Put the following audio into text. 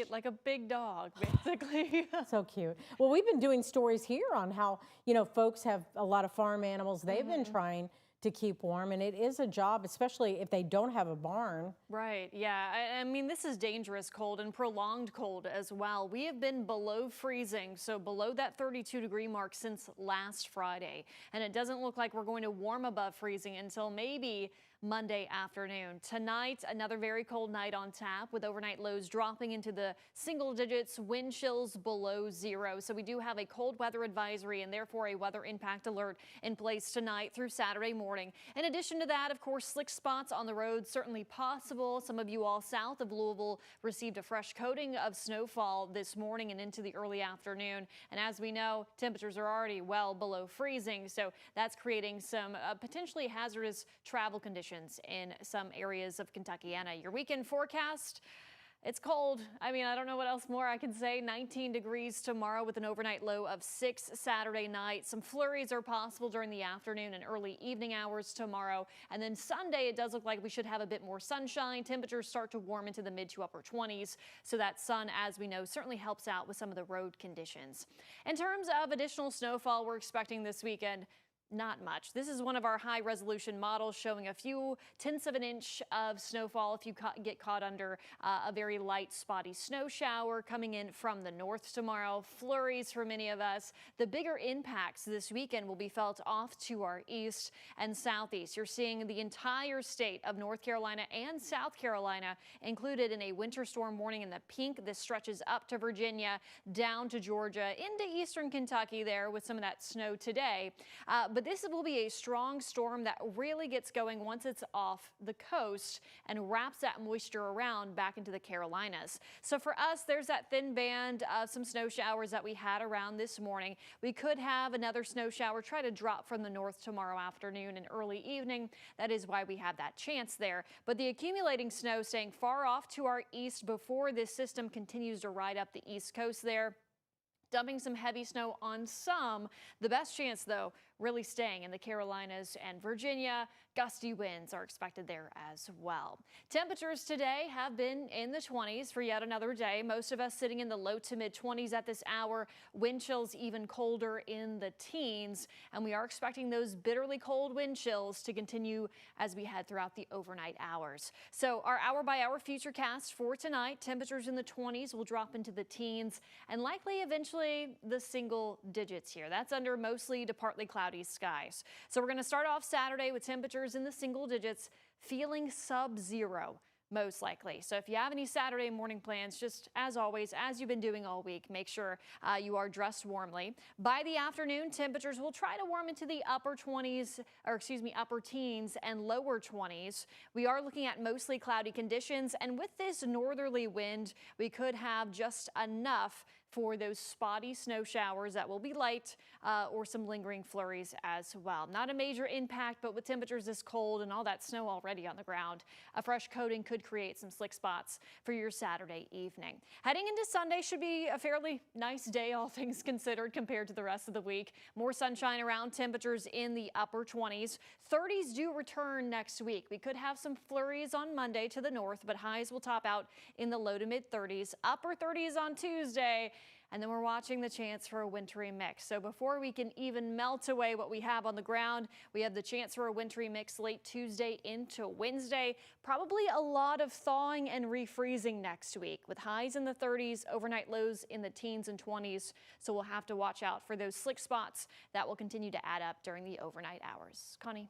Right, like a big dog, basically. So cute. Well, we've been doing stories here on how, folks have a lot of farm animals. They've been trying to keep warm, and it is a job, especially if they don't have a barn. Right, yeah. I mean, this is dangerous cold and prolonged cold as well. We have been below freezing, so below that 32-degree mark since last Friday. And it doesn't look like we're going to warm above freezing until maybe Monday afternoon. Tonight, another very cold night on tap with overnight lows dropping into the single digits, wind chills below zero. So we do have a cold weather advisory and therefore a weather impact alert in place tonight through Saturday morning. In addition to that, of course, slick spots on the road certainly possible. Some of you all south of Louisville received a fresh coating of snowfall this morning and into the early afternoon. And as we know, temperatures are already well below freezing, so that's creating some potentially hazardous travel conditions in some areas of Kentuckiana. Your weekend forecast. It's cold. I mean, I don't know what else more I can say. 19 degrees tomorrow with an overnight low of 6 Saturday night. Some flurries are possible during the afternoon and early evening hours tomorrow. And then Sunday, it does look like we should have a bit more sunshine. Temperatures start to warm into the mid to upper 20s. So that sun, as we know, certainly helps out with some of the road conditions. In terms of additional snowfall we're expecting this weekend, not much. This is one of our high resolution models showing a few tenths of an inch of snowfall if you get caught under a very light spotty snow shower coming in from the north tomorrow. Flurries for many of us. The bigger impacts this weekend will be felt off to our east and southeast. You're seeing the entire state of North Carolina and South Carolina included in a winter storm warning in the pink. This stretches up to Virginia, down to Georgia, into eastern Kentucky there with some of that snow today. But this will be a strong storm that really gets going once it's off the coast and wraps that moisture around back into the Carolinas. So for us, there's that thin band of some snow showers that we had around this morning. We could have another snow shower try to drop from the north tomorrow afternoon and early evening. That is why we have that chance there. But the accumulating snow staying far off to our east before this system continues to ride up the east coast there, dumping some heavy snow on some. The best chance, though, really staying in the Carolinas and Virginia. Gusty winds are expected there as well. Temperatures today have been in the 20s for yet another day. Most of us sitting in the low to mid 20s at this hour. Wind chills even colder in the teens. And we are expecting those bitterly cold wind chills to continue as we head throughout the overnight hours. So our hour by hour futurecast for tonight, temperatures in the 20s will drop into the teens and likely eventually the single digits here. That's under mostly to partly cloudy skies. So we're going to start off Saturday with temperatures in the single digits, feeling sub-zero most likely. So if you have any Saturday morning plans, just as always, as you've been doing all week, make sure you are dressed warmly. By the afternoon, temperatures will try to warm into the upper 20s, or excuse me, upper teens and lower 20s. We are looking at mostly cloudy conditions, and with this northerly wind, we could have just enough for those spotty snow showers that will be light or some lingering flurries as well. Not a major impact, but with temperatures this cold and all that snow already on the ground, a fresh coating could create some slick spots for your Saturday evening. Heading into Sunday should be a fairly nice day, all things considered, compared to the rest of the week. More sunshine around, temperatures in the upper 20s. 30s do return next week. We could have some flurries on Monday to the north, but highs will top out in the low to mid 30s. Upper 30s on Tuesday. And then we're watching the chance for a wintry mix. So before we can even melt away what we have on the ground, we have the chance for a wintry mix late Tuesday into Wednesday. Probably a lot of thawing and refreezing next week with highs in the 30s, overnight lows in the teens and 20s. So we'll have to watch out for those slick spots that will continue to add up during the overnight hours. Connie.